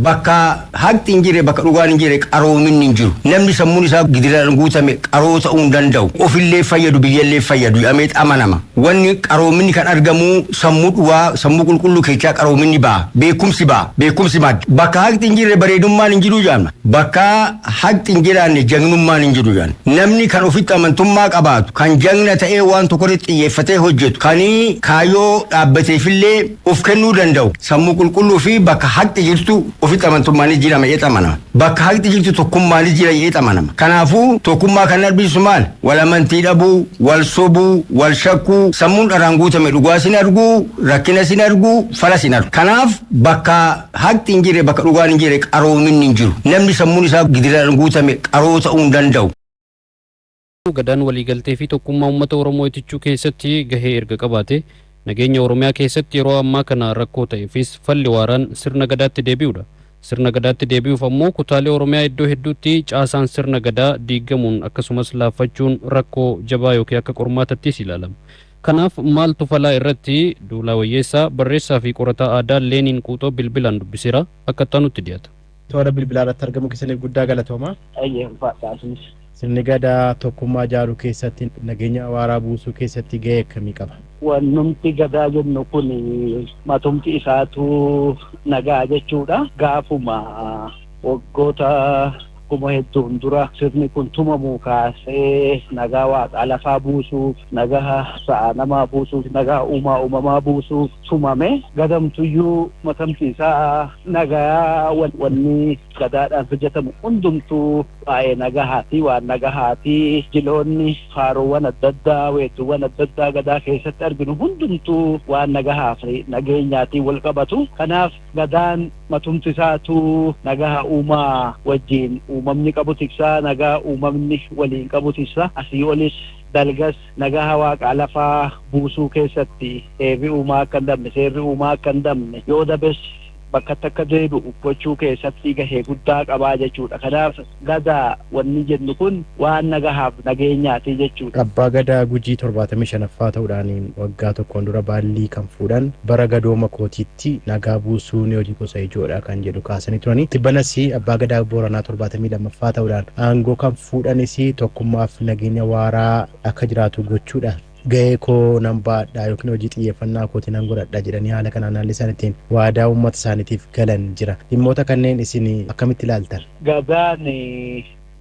bakka haqti injire bakka dhugaan injire qaroomin injiru namni sammuun isaa gidiraan guutame qaroo ta'uu danda'u ofillee fayyadu biyyallee fayyadu ameet amanama wanni qaroominni kan argamu sammuu dhuwaa sammuu qulqulluu keessaa qaroominni baa beekumsi mad bakka haqti injire bareedummaan injiru jaamna bakka haqti injiraanne jagnummaan injiru jaan namni kan ofitti amantummaa qabaatu kan jagna ta'ee waan tokko irratti xiyyeeffatee hojjetu kanii kaayoo dhaabbateefillee of kennuu danda'u sammuu qulqulluu fi bakka haqti jirtu ofitti amantummaan jira ma'ee xamanama bakka haqti jirtu tokkummaan jira ma'ee xamanama kanaafuu tokkummaa kan arbisu maal wal amantii dhabuu wal sobuu wal shakkuu sammuun dharaan guutame dhugaa sin arguu rakkina sin arguu fala sin argu kanaaf bakka haqti hin jirre bakka dhugaan hin jirre qaroomin hin jiru namni sammuun isaa gidiraan guutame qaroo ta'uu hin danda'u. Gadaan waliigaltee fi tokkummaa uummata Oromoo ittihuu keessatti gahee erga qabaate nageenya Oromiyaa keessatti yeroo ammaa kana rakkoo ta'eefis falli waaraan sirna gadaatti deebi'uudha. Sirna gadaatti deebi'uuf ammoo kutaalee Oromiyaa iddoo hedduutti caasaan sirna gadaa diigamuun akkasumas laaffachuun rakkoo jabaa yookiin akka qormaatattis ilaalama. Kanaaf maaltu falaa irratti Duulaa Wayyeessaa barreessaa fi qorataa aadaa Leeniin Quuxoo bilbilaan dubbiseera akka taanutti dhiyaata. Toora bilbilaa irratti argamu keessaniif guddaa galatooma. Sirni gadaa tokkummaa ijaaruu keessatti nageenya waaraa buusuu keessatti gahee akkamii qaba? Wannumti gadaa jennu kun matumti isaatu nagaa jechuudha. Gaafuma waggoota kuma hedduun dura sirni kun tumamuu kaasee nagaa waaqa lafaa buusuuf nagaa sa'a namaa buusuuf nagaa uumamaa buusuuf tumame gadamtuyyuu matamti isaa nagaa wanni gadaadhaan hojjetamu hundumtuu waa'ee nagahaati waan nagahaati jiloonni faaroowwan adda addaa weedduuwwan adda addaa gadaa keessatti arginu hundumtuu waan nagahaa fi nageenyaatiin wal qabatu kanaaf gadaan matumti isaatu nagaha uumaa wajjin uumamni qabu tiksaa nagaa uumamni waliin qabu tiksa asii olis dalgas nagaha waaqa lafaa buusuu keessatti eebi uumaa akka hin dabne seerri uumaa akka hin dabne yoo dabes bakka takka deebi'u gochuu keessatti gahee guddaa qabaa jechuudha. Kanaaf gadaa wanni jennu kun waan nagahaaf nageenyaati jechuudha. Abbaa gadaa Gujii 75ffaa ta'uudhaan waggaa tokkoon dura baallii kan fuudhan bara gadooma kootiitti nagaa buusuu ni hojii gosa ijoodha kan jedhu kaasanii turani. Tibbanas abbaa gadaa Booranaa 72ffaa ta'uudhaan aangoo kan fuudhanis tokkummaaf nageenya waaraa akka jiraatu gochuudha. Gahee koo nan baadhaa yookiin hojii xiyyeeffannaa kootiin nan godhadha jedhanii haala kanaan haalli isaan ittiin waadaa uummata isaaniitiif galan jira. Dhimmoota kanneen isin akkamitti ilaaltan? Gadaan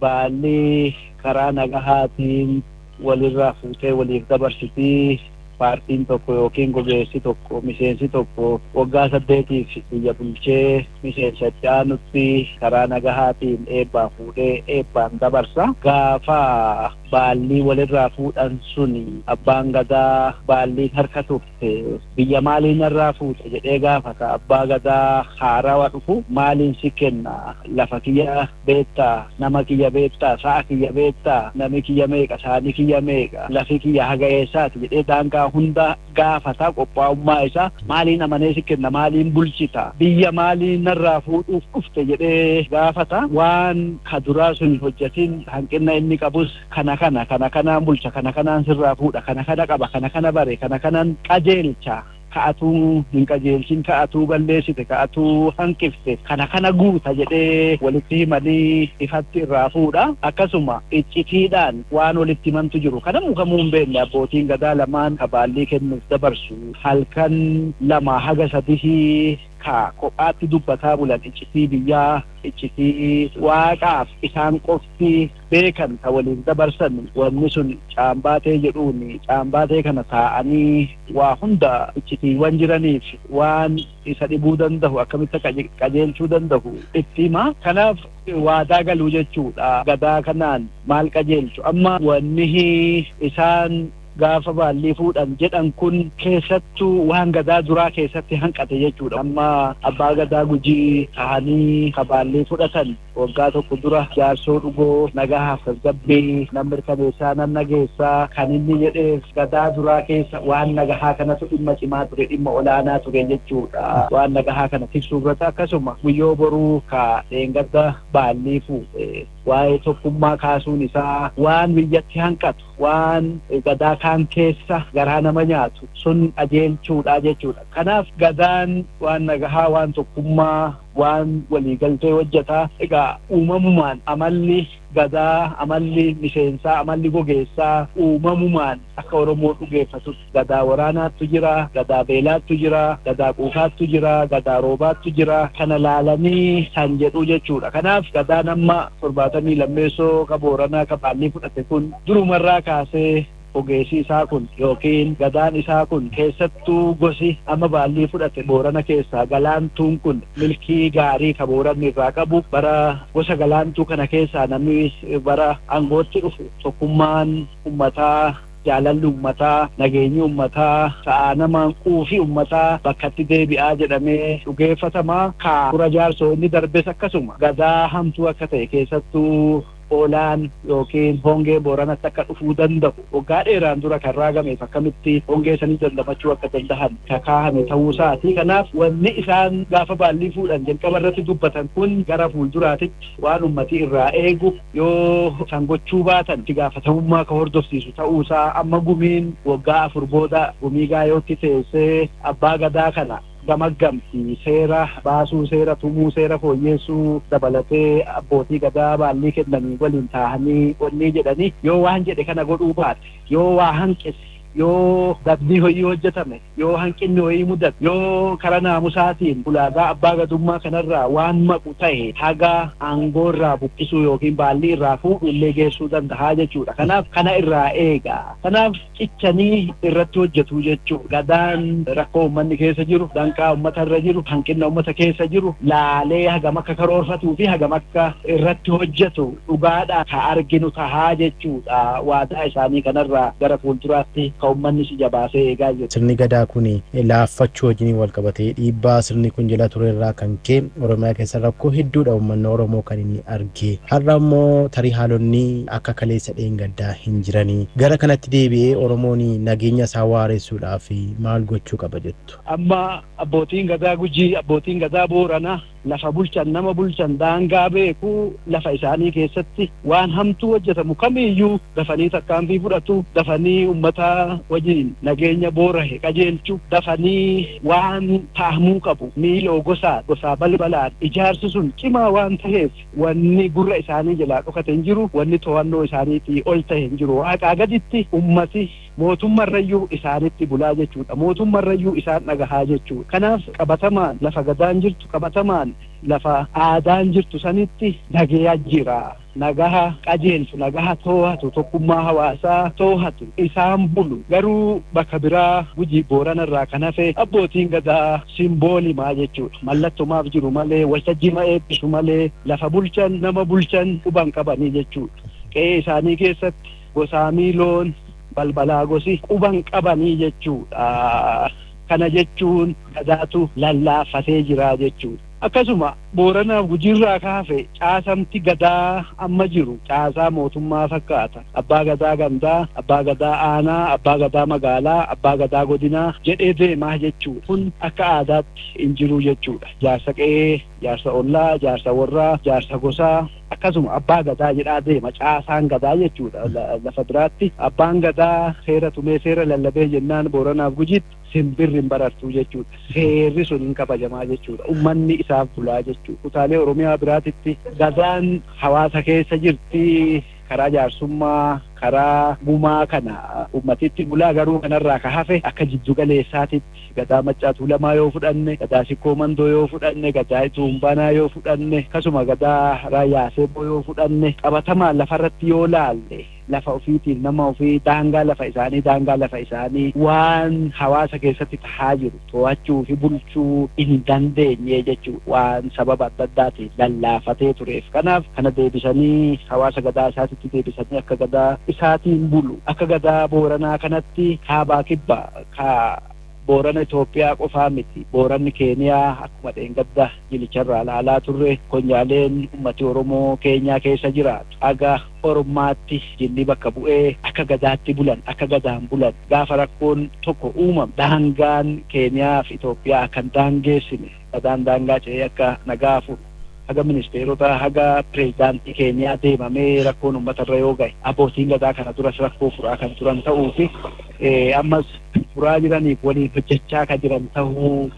baallii karaa nagahaatiin walirraa fuutee waliif dabarsitii paartiin tokko yookiin gogeessi tokko miseensi tokko waggaa 8 biyya bulchee miseensa itti aanutti karaa nagahaatiin eebbaa fuudhee eebbaan dabarsa. Gaafa baallii walirraa fuudhan suni abbaan gadaa baallii harka turte biyya maaliin irraa fuute jedhee gaafata. Abbaa gadaa haarawaa dhufu maaliin si kenna lafa kiyya beektaa nama kiyya beektaa sa'a kiyya beektaa nami kiyya meeqa saani kiyya meeqa lafi kiyya haga eessaati jedhee daangaa hunda gaafata. Qophaa'ummaa isaa maaliin amanee si kenna maaliin bulchita biyya maaliin irraa fuudhuuf dhufte jedhee gaafata. Waan kaduraa sun hojjetin hanqina inni qabus kana bulcha kana kanaan sirraa fuudha kana kana qaba kana kana bare kana kanan qajeelcha ka'atuu hin qajeelchin ka'atuu balleessite ka'atuu hanqifte kana kana guuta jedhee walitti himanii ifatti irraa fuudha. Akkasuma iccitiidhaan waan walitti himantu jiru kana mukamuu hin beekne abbootiin gadaa lamaan baallii kennuuf dabarsu halkan 2 haga 3 ka kophaatti dubbataa bulan iccitii biyyaa iccitii waaqaaf isaan qofti beekan ka waliin dabarsan wanni sun caambaatee jedhuun caambaatee kana taa'anii waa hunda iccitiiwwan jiraniif waan isa dhibuu danda'u akkamitti qajeelchuu danda'u itti hima. Kanaaf waadaa galuu jechuudha. Gadaa kanaan maal qajeelchu amma wanni isaan gaafa baallii fuudhan jedhan kun keessattuu waan gadaa duraa keessatti hanqate jechuudha. Amma abbaa gadaa Gujii tahanii ka baallii fudhatan waggaa tokko dura jaarsoo dhugoo nagahaaf tasgabbii nan mirkaneessaa nan nageessaa kan inni jedheef gadaa duraa keessa waan nagahaa kanatu dhimma cimaa ture dhimma olaanaa ture jechuudha. Waan nagahaa kana tiksuu irratti akkasuma guyyoo boruu ka dheengadda baallii fuudhe waa'ee tokkummaa kaasuun isaa waan biyyatti hanqatu waan gadaa kaan keessa garaa nama nyaatu sun qajeelchuudha jechuudha. Kanaaf gadaan waan nagahaa waan tokkummaa waan waliigaltee hojjetaa. Egaa uumamumaan amalli gadaa, amalli miseensaa, amalli gogeessaa uumamumaan akka Oromoo dhugeeffatu gadaa waraanaattu jira, gadaa beelaattu jira, gadaa quufaattu jira, gadaa roobaattu jira. Kana laalanii kan jedhu jechuudha. Kanaaf gadaan amma 70 lammeessoo ka Booranaa ka Baallii fudhate kun durumarraa kaasee ogeessi isaa kun yookiin gadaan isaa kun keessattuu gosi amma Baallii fudhate Boorana keessaa Galaantuun kun milkii gaarii ka Booranni irraa qabu bara gosa Galaantuu kana keessaa namni bara aangootti dhufu tokkummaan ummataa, jaalalli ummataa, nageenyi ummataa, sa'aa namaan quufi ummataa bakkatti deebi'aa jedhamee dhugeeffatamaa. Dura jaarsoo inni darbes akkasuma gadaa hamtuu akka ta'e keessattuu oolaan yookiin hongee Booranatti akka dhufuu danda'u waggaa dheeraan dura kan raagameef akkamitti hongee sanii dandamachuu akka danda'an kakaahame ta'uu isaati. Kanaaf wanni isaan gaafa Baallii fuudhan jalqaba irratti dubbatan kun gara fuulduraatitti waan ummatii irraa eegu yoo san gochuu baatan itti gaafatamummaa ka hordofsiisu ta'uu isaa. Amma gumiin waggaa 4 booda gumii gaayootti teessee abbaa gadaa kana gamaggamti seera baasuu, seera tumuu, seera fooyyeessuu dabalatee abbootii gadaa Baallii kennanii waliin taa'anii wanni jedhanii yoo waan jedhe kana godhuu baate, yoo waa hanqise, yoo dabni hoyii hojjetame, yoo hanqinni hoyii mudate, yoo karaa naamusaatiin ulaagaa abbaa gadummaa kanarraa waan maqu ta'e haga aangoorraa buqqisuu yookiin Baallii irraa fuudhu illee geessuu danda'a jechuudha. Kanaaf kana irraa eegaa. Kanaaf cichanii irratti hojjetu jechuudha. Gadaan rakkoo uummanni keessa jiru, danqaa uummata irra jiru, hanqina uummata keessa jiru laalee hagam akka karoorfatuu fi hagam akka irratti hojjetu dhugaadhaa ka arginu tahaa jechuudha. Waadaa isaanii kanarraa gara fuulduraatti ka uummanni si jabaasee eegaa jiru. Sirni gadaa kun laaffachuu wajjin wal qabatee dhiibbaa sirni kun jala ture irraa kan ka'e Oromiyaa keessa rakkoo hedduudha uummanni Oromoo kan inni argee. Har'a immoo tarii haalonni akka kaleessa dheengaddaa hin jiranii. Gara kanatti deebi'ee Oromoon nageenya isaa waaressuudhaaf maal gochuu qaba jettu? Amma abbootiin gadaa Gujii, abbootiin gadaa Booranaa lafa bulchan, nama bulchan, daangaa beeku lafa isaanii keessatti waan hamtuu hojjetamu kamiyyuu dafanii tarkaanfii fudhatu, dafanii ummata wajjin nageenya boorahe qajeelchu, dafanii waan taa'amuu qabu miiloo gosaa balbalaan ijaarsi sun cimaa waan ta'eef wanni gurra isaanii jalaa dhokate hin jiru, wanni to'annoo isaaniitii ol ta'e hin jiru. Waaqaa gaditti ummati mootummarrayyuu isaanitti bulaa jechuudha. Mootummarrayyuu isaan dhagahaa jechuudha. Kanaaf qabatamaan lafa gadaan jirtu, qabatamaan lafa aadaan jirtu sanitti nagaya jira. Nagaha qajeelchu, nagaha too'atu, tokkummaa hawaasaa too'atu, isaan bulu. Garuu bakka biraa Gujii Boorana irraa kan hafe abbootiin gadaa simboolimaa jechuudha. Mallattomaaf jiru malee, waltajjii eebbisu malee, lafa bulchan, nama bulchan quban qabanii jechuudha. Qe'ee isaanii keessatti gosaa miiloon balbalaa gosi quban qabanii jechuudha. Kana jechuun gadaatu lallaafatee jira jechuudha. Akkasuma Booranaaf Gujiirraa kaafe caasamti gadaa amma jiru caasaa mootummaa fakkaata. Abbaa gadaa gandaa, abbaa gadaa aanaa, abbaa gadaa magaalaa, abbaa gadaa godinaa jedhee deemaa jechuudha. Kun akka aadaatti hin jiru jechuudha. Jaarsa qe'ee, jaarsa ollaa, jaarsa warraa, jaarsa gosaa akkasuma abbaa gadaa jedhaa deema. Caasaan gadaa jechuudha. Lafa biraatti abbaan gadaa seera tumee seera lallabee jennaan Booranaaf Gujiitti simbirri hin barartuu jechuudha. Seerri sun hin kabajamaa jechuudha. Ummanni isaaf bulaa jechuudha. Kutaalee Oromiyaa biraatitti gadaan hawaasa keessa jirti. Karaa jaarsummaa, karaa gumaa kana ummatitti bulaa. Garuu kanarraa ka hafe akka jiddu galeessaatitti gadaa Maccaa Tuulamaa yoo fudhanne, gadaa Sikkoo Mandoo yoo fudhanne, gadaa Ituumbanaa yoo fudhanne, akkasuma gadaa Raayyaa Seeboo yoo fudhanne, qabatamaan lafarratti yoo laalle lafa ofiitiin nama ofii daangaa lafa isaanii waan hawaasa keessatti tahaa jiru to'achuu fi bulchuu hin dandeenye jechuudha. Waan sababa adda addaatiin lallaafatee tureef. Kanaaf kana deebisanii hawaasa gadaa isaatitti deebisanii akka gadaa isaatiin bulu. Akka gadaa Booranaa kanatti kaabaa kibbaa Boorana Itoophiyaa qofaa miti. Booranni Keeniyaa akkuma dheengadda jilicharraa laalaa turre konyaaleen ummati Oromoo Keenyaa keessa jiraatu. Aga Orommaatti jilli bakka bu'ee akka gadaatti bulan, akka gadaan bulan. Gaafa rakkoon tokko uumam daangaan Keeniyaa fi Itoophiyaa kan daangeessine gadaan daangaa ce'ee akka nagaafu haga ministeerota haga pireezidaantii Keeniyaa deemamee rakkoon uummatarra yoo gahe abbootiin gadaa kana duras rakkoo furaa kan turan ta'uu fi ammas furaa jiraniif waliin hojjechaa kan jiran ta'uu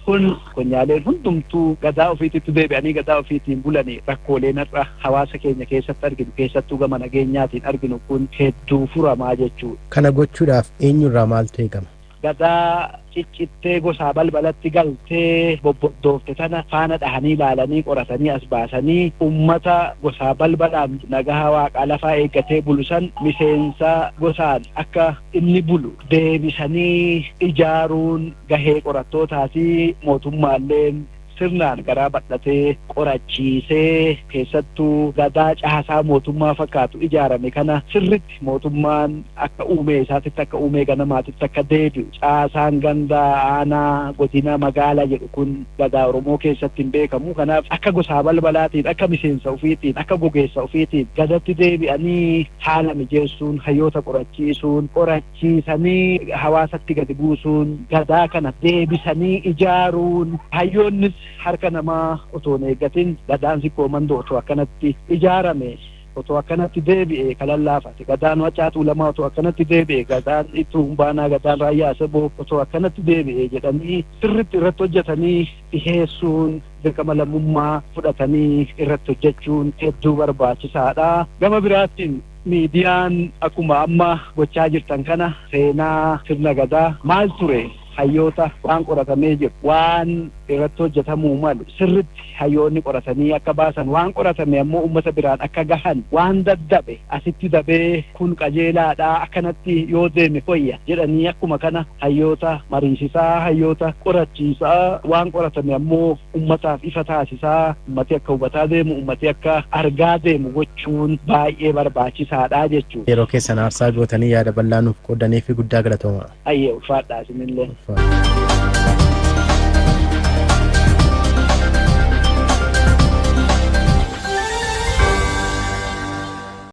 kun konyaaleen hundumtuu gadaa ofiititti deebi'anii gadaa ofiitiin bulanii rakkooleen har'a hawaasa keenya keessatti arginu keessattuu gama nageenyaatiin arginu kun hedduu furamaa jechuudha. Kana gochuudhaaf eenyurraa maaltu eegama? Gadaa ciccittee gosaa balbalatti galtee bobboddoofte tana faana dhahanii ilaalanii qoratanii as baasanii ummata gosaa balbalaan nagaa waaqaa lafaa eeggatee bulu san miseensa gosaan akka inni bulu deebisanii ijaaruun gahee qorattootaati. Mootummaalleen sirnaan garaa badhatee qorachiisee keessattuu gadaa caasaa mootummaa fakkaatu ijaarame kana sirritti mootummaan akka uumee isaatitti akka uumee ganamaatitti akka deebi'u caasaan gandaa aanaa godina magaalaa jedhu kun gadaa Oromoo keessatti hin beekamu. Kanaaf akka gosaa balbalaatiin akka miseensa ofiitiin akka gogeessa ofiitiin gadatti deebi'anii haala mijeessuun hayyoota qorachiisanii hawaasatti gadi buusuun gadaa kana deebisanii ijaaruun hayyoonnis harka namaa otoo hin eeggatin gadaan sikkoo mandoo otoo akkanatti ijaarame otoo akkanatti deebi'e kalallaafate gadaan Wacaatuu Lamaa otoo akkanatti deebi'e gadaan Ittuu Humbaanaa gadaan Raayyaa Asaboo otoo akkanatti deebi'e jedhanii sirritti irratti hojjetanii dhiheessuun dirqama lammummaa fudhatanii irratti hojjechuun hedduu barbaachisaadha. Gama biraattiin miidiyaan akkuma amma gochaa jirtan kana seenaa sirna gadaa maal ture hayyoota waan qoratamee jiru waan irratti hojjetamuu malu sirritti hayyoonni qoratanii akka baasan waan qoratame ammoo ummata biraan akka gahan waan daddabe asitti dabee kun qajeelaadha akkanatti yoo deeme foyya jedhanii akkuma kana hayyoota mariisisaa hayyoota qorachiisaa waan qoratame ammoo ummataaf ifa taasisaa ummati akka hubataa deemu ummati akka argaa deemu gochuun baay'ee barbaachisaadha jechuudha. Yeroo keessan aarsaa gootanii yaada bal'aa nuuf qoodaniif guddaa galatoomaa. Ayyee ulfaadhaa isinillee.